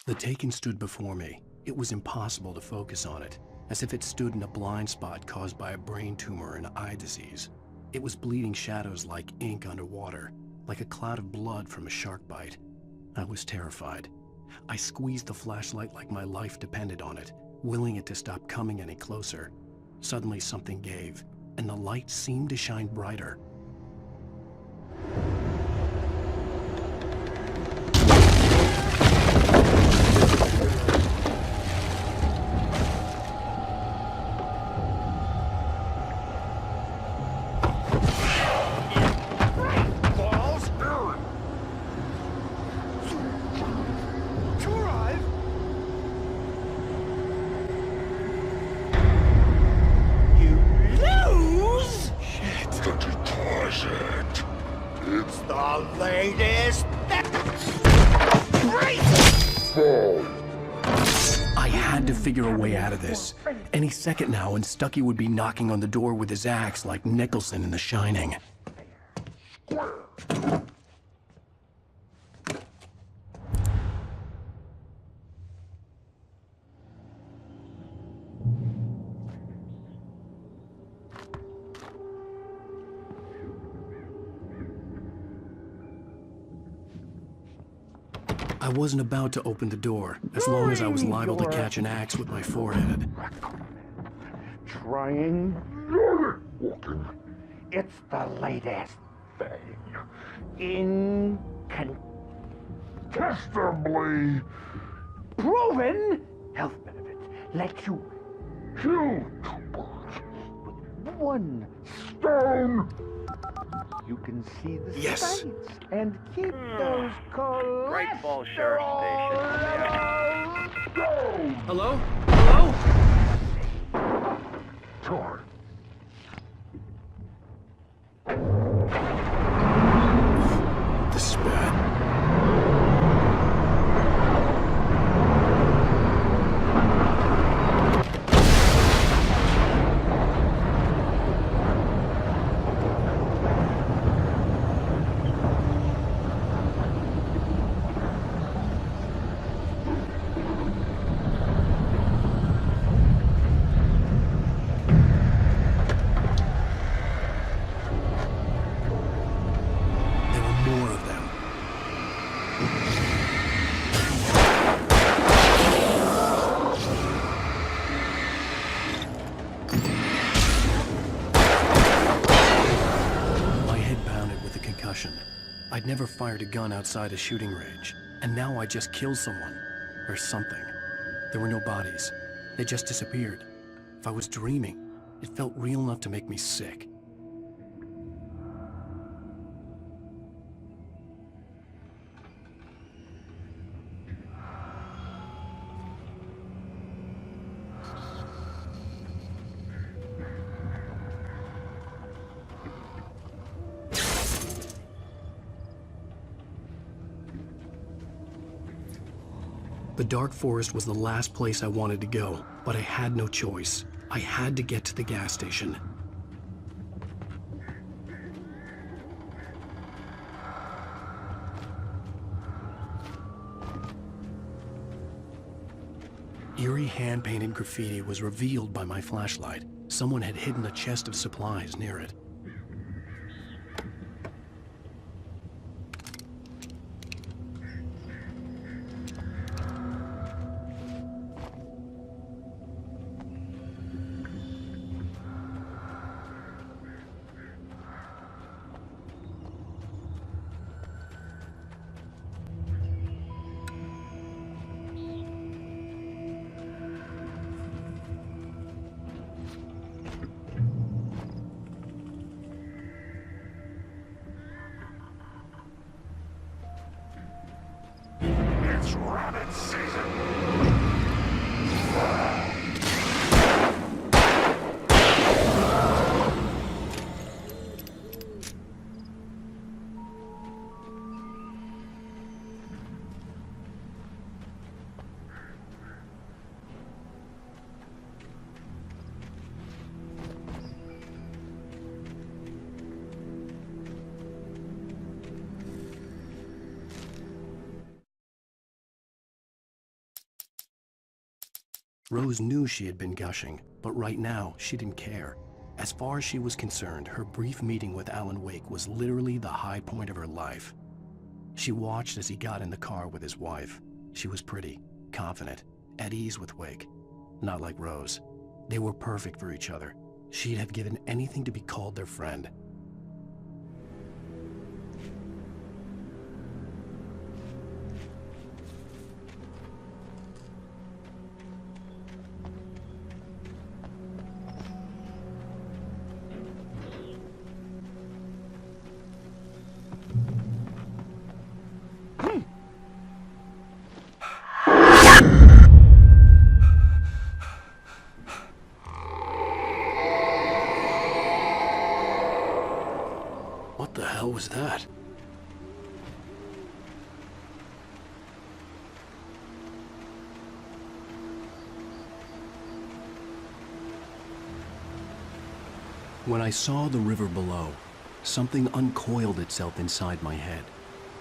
The taken stood before me. It was impossible to focus on it, as if it stood in a blind spot caused by a brain tumor and eye disease. It was bleeding shadows like ink underwater, like a cloud of blood from a shark bite. I was terrified. I squeezed the flashlight like my life depended on it, willing it to stop coming any closer. Suddenly something gave, and the light seemed to shine brighter. I had to figure a way out of this. Any second now, and Stucky would be knocking on the door with his axe like Nicholson in The Shining. I wasn't about to open the door, as long as I was liable to catch an axe with my forehead. Trying. Walking. It's the latest thing. Incontestably proven health benefits. Let you kill two birds with one stone. You can see the sights and keep those cholesterol levels. Hello? Hello? Torn. The spat. I'd never fired a gun outside a shooting range, and now I just killed someone. Or something. There were no bodies. They just disappeared. If I was dreaming, it felt real enough to make me sick. The dark forest was the last place I wanted to go, but I had no choice. I had to get to the gas station. Eerie hand-painted graffiti was revealed by my flashlight. Someone had hidden a chest of supplies near it. Rabbit season. Rose knew she had been gushing, but right now she didn't care. As far as she was concerned, her brief meeting with Alan Wake was literally the high point of her life. She watched as he got in the car with his wife. She was pretty, confident, at ease with Wake. Not like Rose. They were perfect for each other. She'd have given anything to be called their friend. What the hell was that? When I saw the river below, something uncoiled itself inside my head.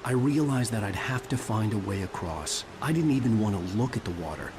I realized that I'd have to find a way across. I didn't even want to look at the water.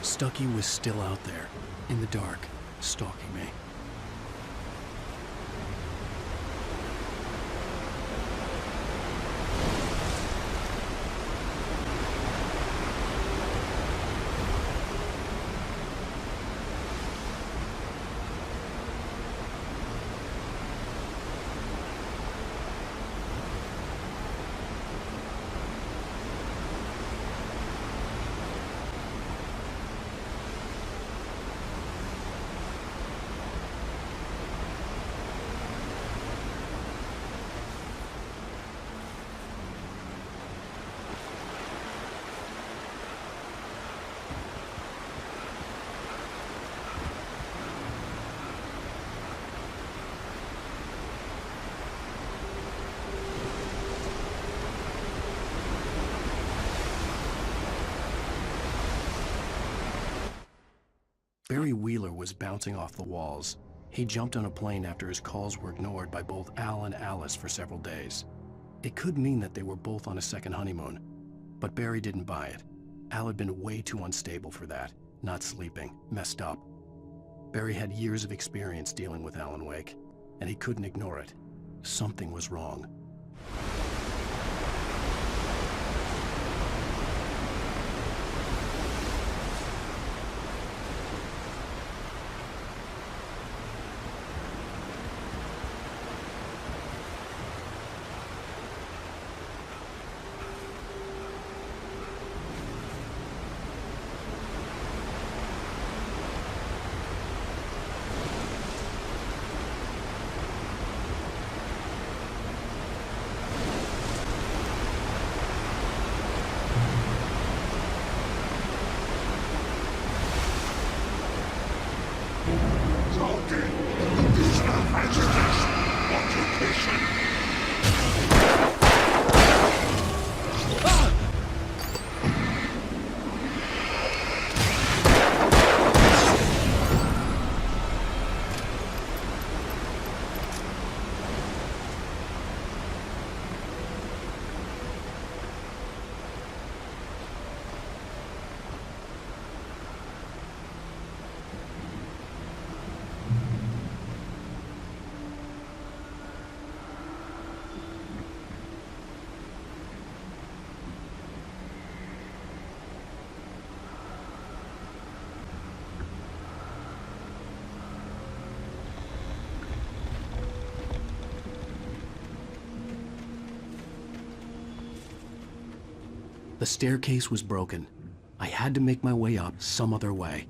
Stucky was still out there, in the dark, stalking me. Barry Wheeler was bouncing off the walls. He jumped on a plane after his calls were ignored by both Al and Alice for several days. It could mean that they were both on a second honeymoon, but Barry didn't buy it. Al had been way too unstable for that, not sleeping, messed up. Barry had years of experience dealing with Alan Wake, and he couldn't ignore it. Something was wrong. The staircase was broken. I had to make my way up some other way.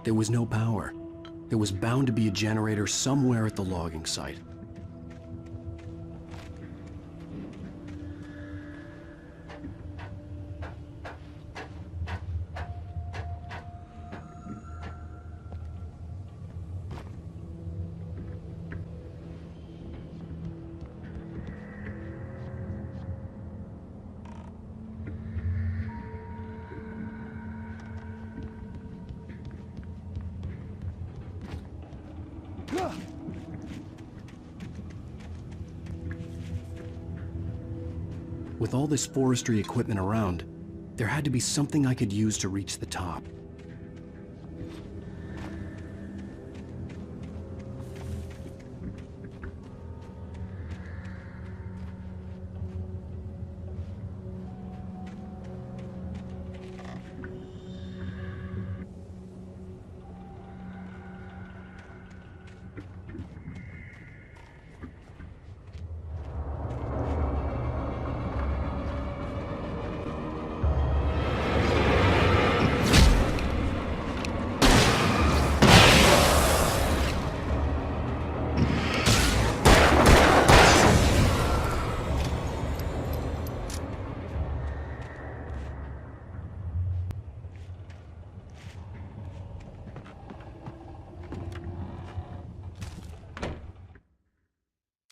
There was no power. There was bound to be a generator somewhere at the logging site. With all this forestry equipment around, there had to be something I could use to reach the top.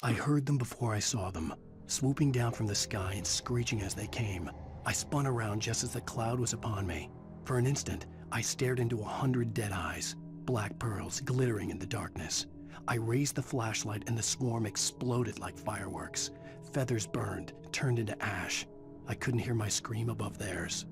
I heard them before I saw them, swooping down from the sky and screeching as they came. I spun around just as the cloud was upon me. For an instant, I stared into 100 dead eyes, black pearls glittering in the darkness. I raised the flashlight and the swarm exploded like fireworks. Feathers burned, turned into ash. I couldn't hear my scream above theirs.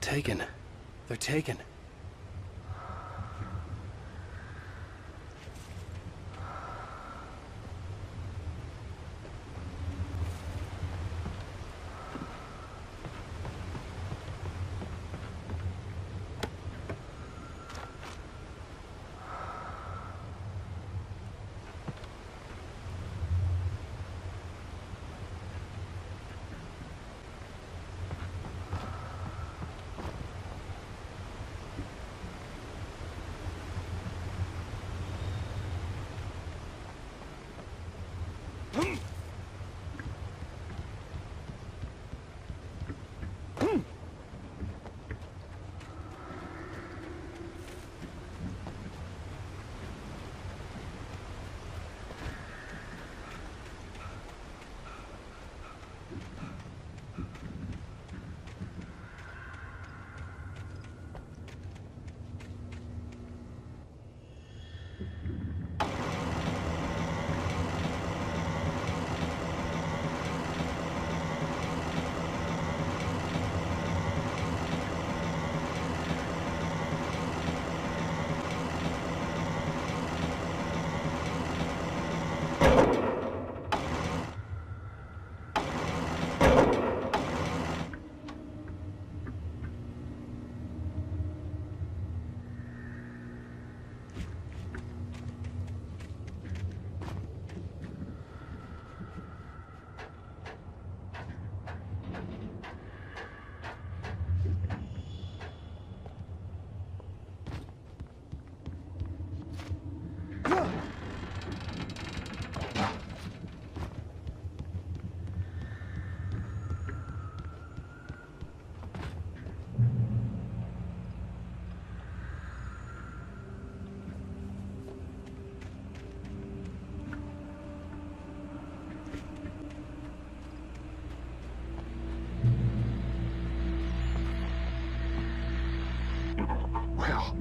Taken. They're taken.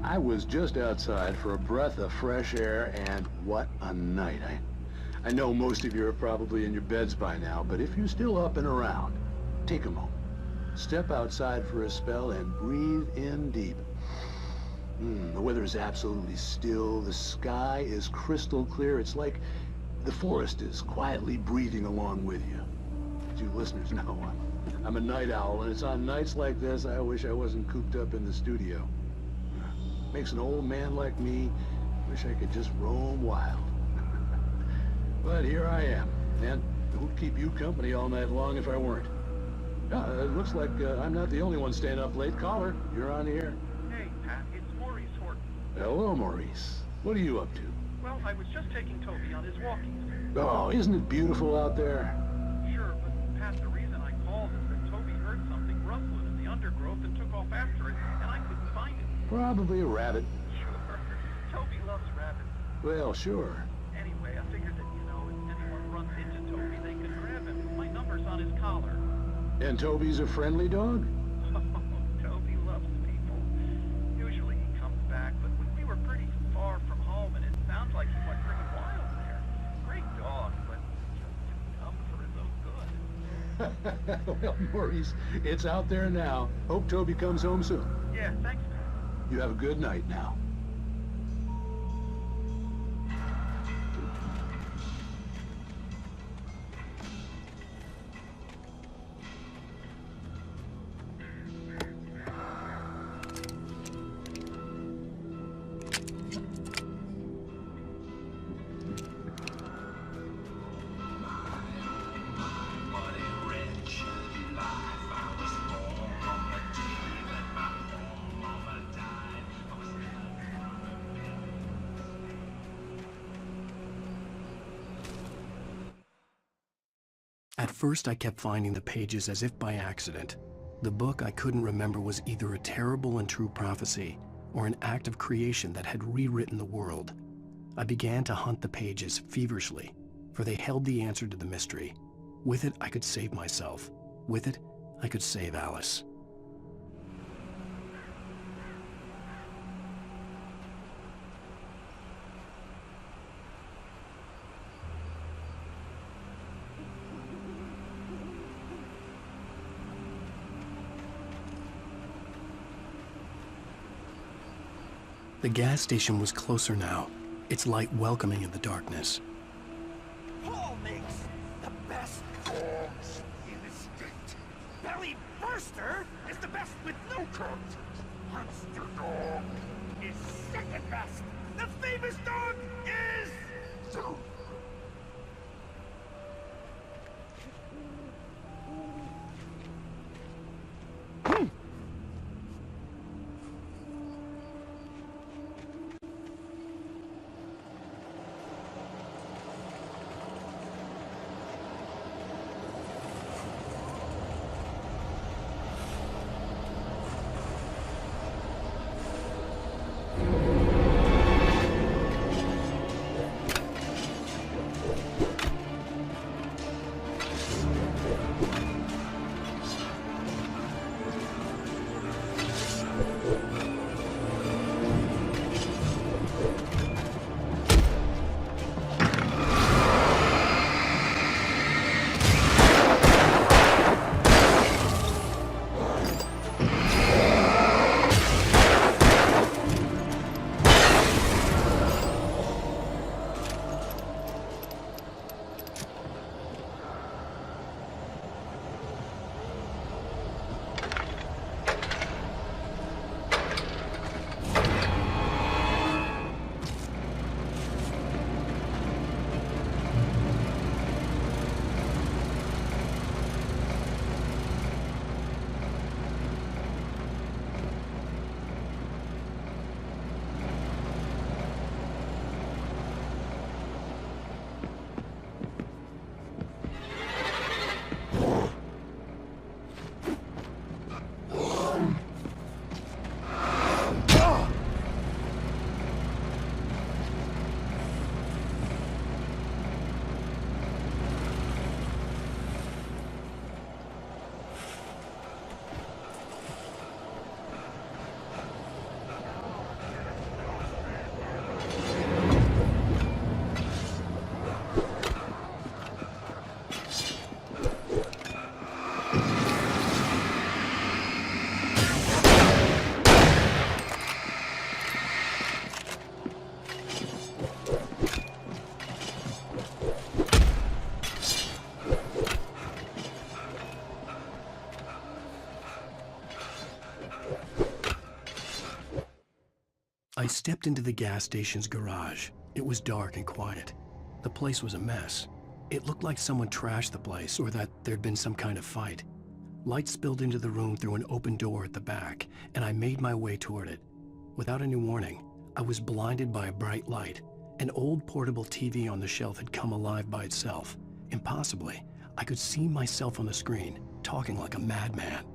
I was just outside for a breath of fresh air, and what a night. I know most of you are probably in your beds by now, but if you're still up and around, take a moment. Step outside for a spell and breathe in deep. The weather is absolutely still. The sky is crystal clear. It's like the forest is quietly breathing along with you. As you listeners know, I'm a night owl, and it's on nights like this I wish I wasn't cooped up in the studio. Makes an old man like me wish I could just roam wild. But here I am, and it would keep you company all night long if I weren't. It looks like I'm not the only one staying up late. Caller, you're on the air. Hey, Pat, it's Maurice Horton. Hello, Maurice. What are you up to? Well, I was just taking Toby on his walkies. Oh, isn't it beautiful out there? Sure, but Pat, the reason I called is that Toby heard something rustling in the undergrowth and took off after it, and I couldn't find it. Probably a rabbit. Sure. Toby loves rabbits. Well, sure. Anyway, I figured that, if anyone runs into Toby, they could grab him. My number's on his collar. And Toby's a friendly dog? Oh, Toby loves people. Usually he comes back, but we were pretty far from home, and it sounds like he went pretty wild there. Great dog, but just too dumb for his own good. Well, Maurice, it's out there now. Hope Toby comes home soon. Yeah, thanks, Pat. You have a good night now. At first, I kept finding the pages as if by accident. The book I couldn't remember was either a terrible and true prophecy or an act of creation that had rewritten the world. I began to hunt the pages feverishly, for they held the answer to the mystery. With it, I could save myself. With it, I could save Alice. The gas station was closer now, its light welcoming in the darkness. Paul makes the best dogs in the state. Belly Burster is the best with no coat. Monster Dog is second best. The famous dog is... I stepped into the gas station's garage. It was dark and quiet. The place was a mess. It looked like someone trashed the place or that there'd been some kind of fight. Light spilled into the room through an open door at the back, and I made my way toward it. Without any warning, I was blinded by a bright light. An old portable TV on the shelf had come alive by itself. Impossibly, I could see myself on the screen, talking like a madman.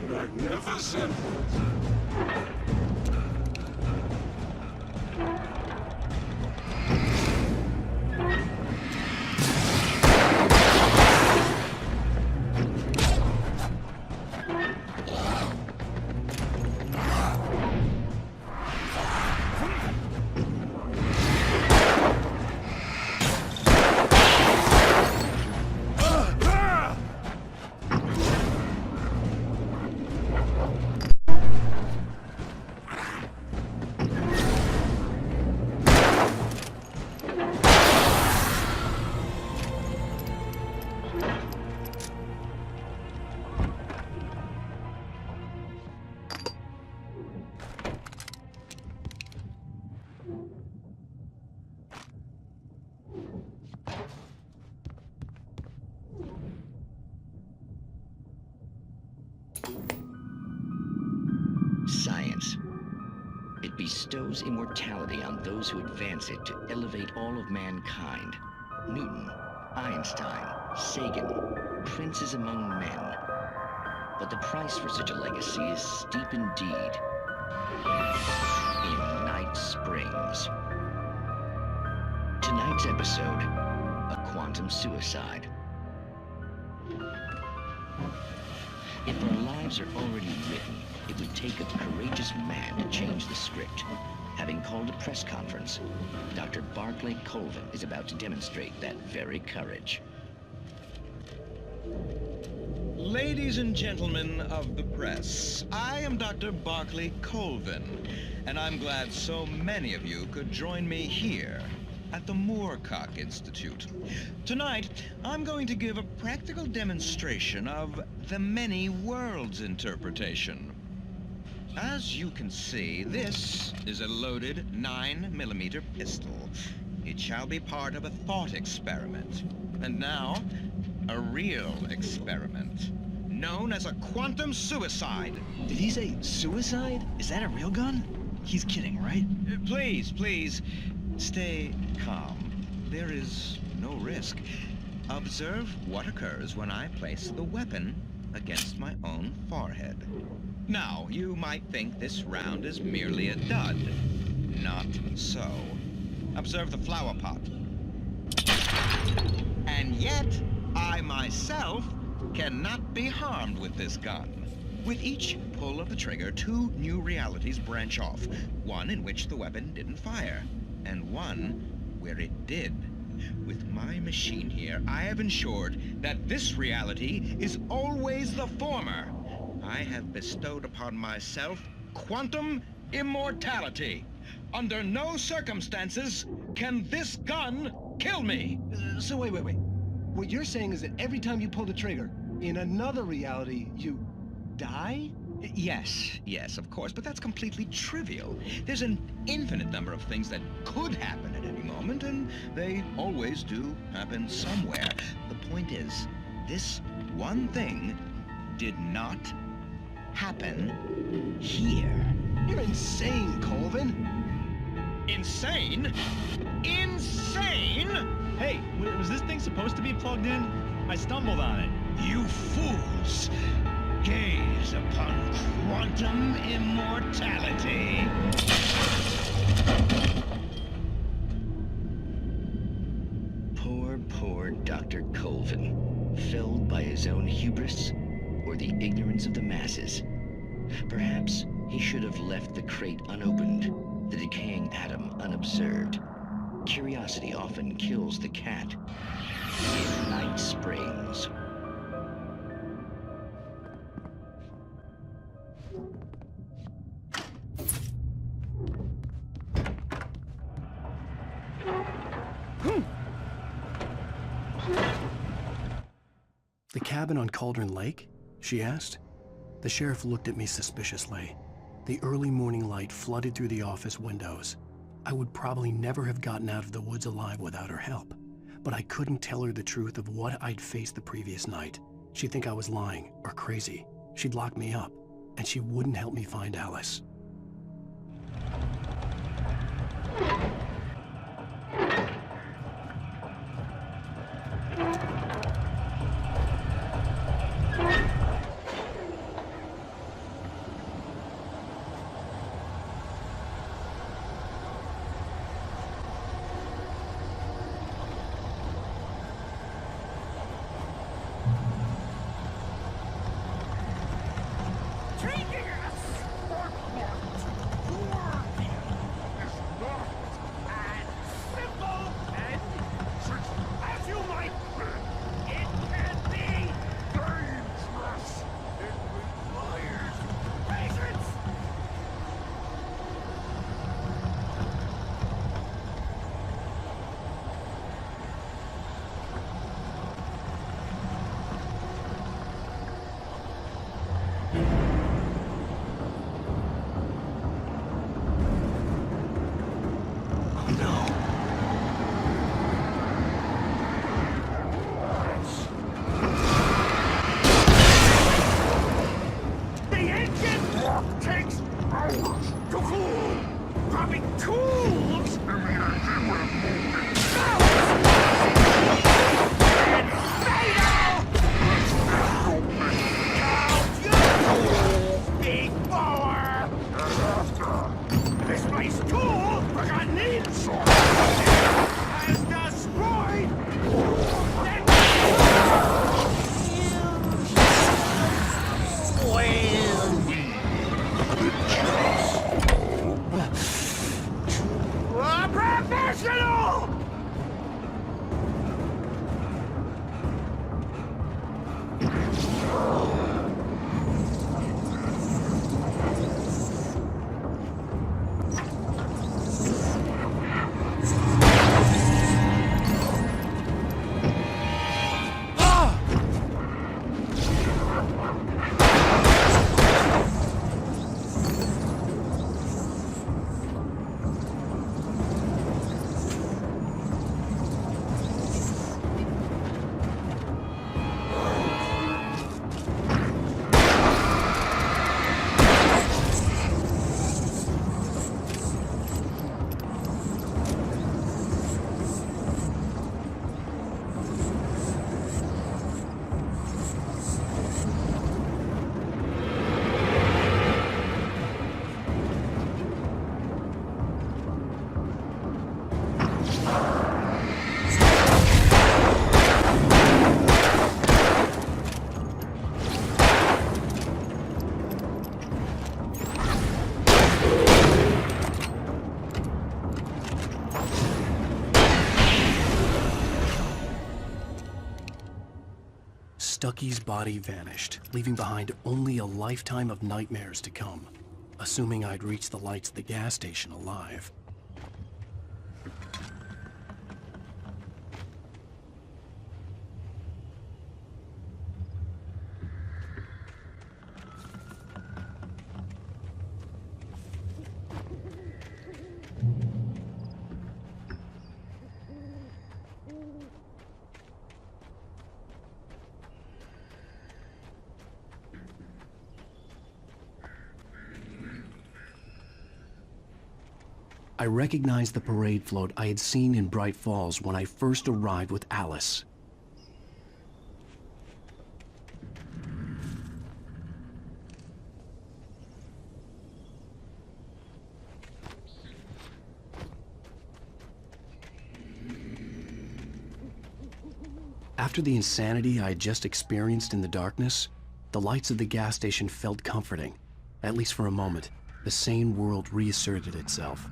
Magnificent! Science. It bestows immortality on those who advance it to elevate all of mankind. Newton, Einstein, Sagan, princes among men. But the price for such a legacy is steep indeed. In Night Springs. Tonight's episode, a quantum suicide. If our lives are already written, it would take a courageous man to change the script. Having called a press conference, Dr. Barclay Colvin is about to demonstrate that very courage. Ladies and gentlemen of the press, I am Dr. Barclay Colvin, and I'm glad so many of you could join me here at the Moorcock Institute. Tonight, I'm going to give a practical demonstration of the many worlds interpretation. As you can see, this is a loaded 9mm pistol. It shall be part of a thought experiment. And now, a real experiment, known as a quantum suicide. Did he say suicide? Is that a real gun? He's kidding, right? Please, stay calm. There is no risk. Observe what occurs when I place the weapon against my own forehead. Now, you might think this round is merely a dud. Not so. Observe the flower pot. And yet, I myself cannot be harmed with this gun. With each pull of the trigger, two new realities branch off. One in which the weapon didn't fire, and one where it did. With my machine here, I have ensured that this reality is always the former. I have bestowed upon myself quantum immortality. Under no circumstances can this gun kill me. So wait. What you're saying is that every time you pull the trigger, in another reality, you die? Yes, of course, but that's completely trivial. There's an infinite number of things that could happen at any moment, and they always do happen somewhere. The point is, this one thing did not happen here. You're insane, Colvin. Insane? Insane? Hey, was this thing supposed to be plugged in? I stumbled on it. You fools! Gaze upon quantum immortality. Poor Dr. Colvin, felled by his own hubris or the ignorance of the masses. Perhaps he should have left the crate unopened, the decaying atom unobserved. Curiosity often kills the cat. If night springs. The cabin on Cauldron Lake? She asked. The sheriff looked at me suspiciously. The early morning light flooded through the office windows. I would probably never have gotten out of the woods alive without her help, but I couldn't tell her the truth of what I'd faced the previous night. She'd think I was lying or crazy. She'd lock me up, and she wouldn't help me find Alice. Stucky's body vanished, leaving behind only a lifetime of nightmares to come. Assuming I'd reached the lights at the gas station alive. I recognized the parade float I had seen in Bright Falls when I first arrived with Alice. After the insanity I had just experienced in the darkness, the lights of the gas station felt comforting. At least for a moment, the sane world reasserted itself.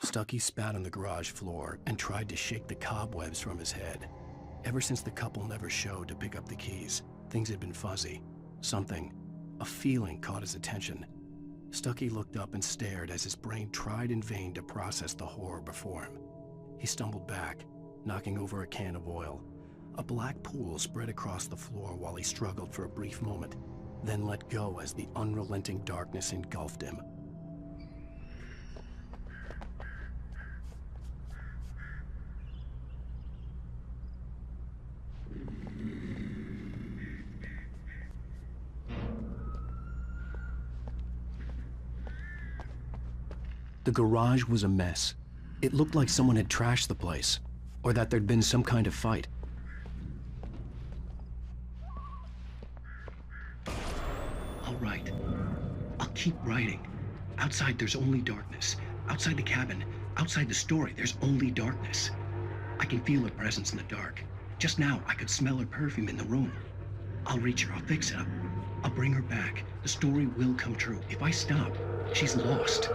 Stucky spat on the garage floor and tried to shake the cobwebs from his head. Ever since the couple never showed to pick up the keys, things had been fuzzy. Something, a feeling caught his attention. Stucky looked up and stared as his brain tried in vain to process the horror before him. He stumbled back, knocking over a can of oil. A black pool spread across the floor while he struggled for a brief moment, then let go as the unrelenting darkness engulfed him. The garage was a mess. It looked like someone had trashed the place, or that there'd been some kind of fight. I'll write. I'll keep writing. Outside, there's only darkness. Outside the cabin, outside the story, there's only darkness. I can feel her presence in the dark. Just now, I could smell her perfume in the room. I'll reach her, I'll fix it up. I'll bring her back. The story will come true. If I stop, she's lost.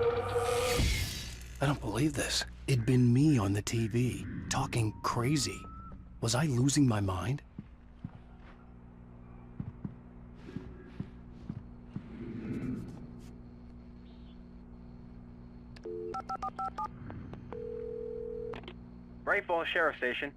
I don't believe this. It'd been me on the TV, talking crazy. Was I losing my mind? Bright Falls Sheriff Station.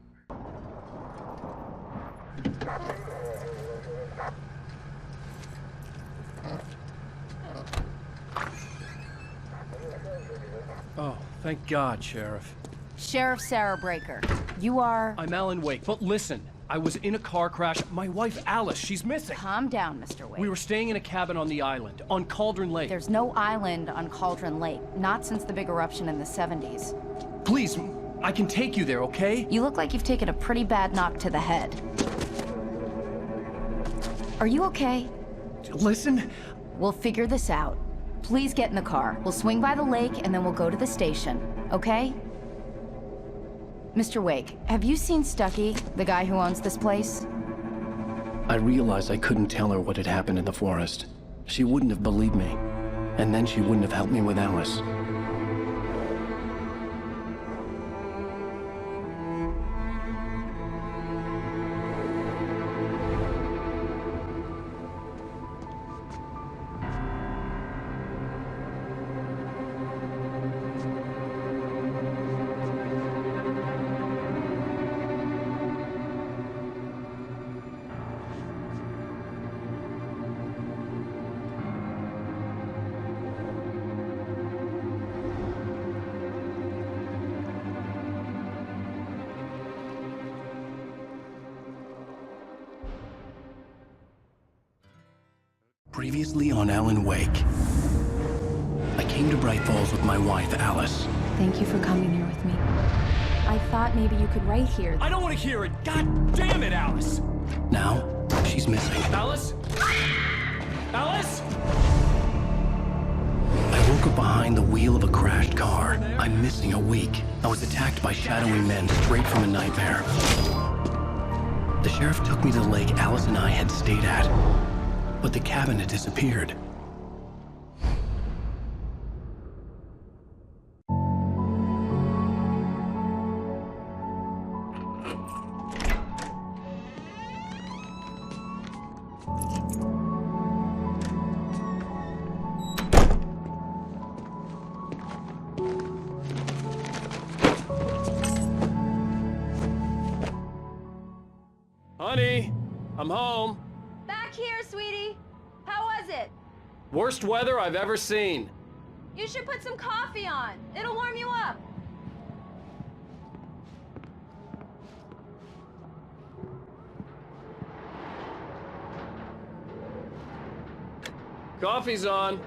Oh, thank God, Sheriff. Sheriff Sarah Breaker. You are... I'm Alan Wake, but listen. I was in a car crash. My wife, Alice, she's missing. Calm down, Mr. Wake. We were staying in a cabin on the island, on Cauldron Lake. There's no island on Cauldron Lake. Not since the big eruption in the 70s. Please, I can take you there, okay? You look like you've taken a pretty bad knock to the head. Are you okay? Listen. We'll figure this out. Please get in the car. We'll swing by the lake and then we'll go to the station, okay? Mr. Wake, have you seen Stucky, the guy who owns this place? I realized I couldn't tell her what had happened in the forest. She wouldn't have believed me, and then she wouldn't have helped me with Alice. Previously on Alan Wake. I came to Bright Falls with my wife, Alice. Thank you for coming here with me. I thought maybe you could write here. I don't want to hear it! God damn it, Alice! Now, she's missing. Alice? Alice? I woke up behind the wheel of a crashed car. I'm missing a week. I was attacked by shadowy men straight from a nightmare. The sheriff took me to the lake Alice and I had stayed at. but the cabinet disappeared. Honey, I'm home. Back here, sweetie. How was it? Worst weather I've ever seen. You should put some coffee on. It'll warm you up. Coffee's on.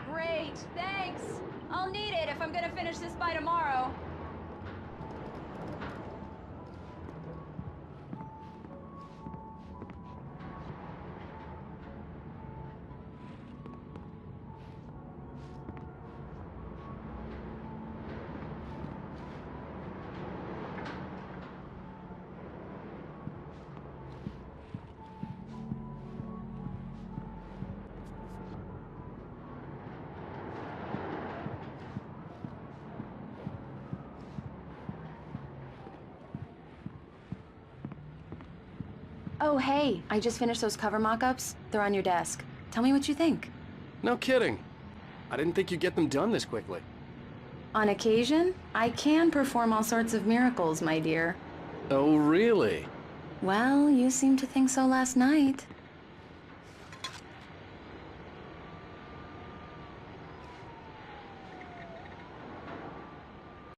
Great, thanks. I'll need it if I'm gonna finish this by tomorrow. Oh, hey, I just finished those cover mock-ups. They're on your desk. Tell me what you think. No kidding. I didn't think you'd get them done this quickly. On occasion, I can perform all sorts of miracles, my dear. Oh, really? Well, you seemed to think so last night.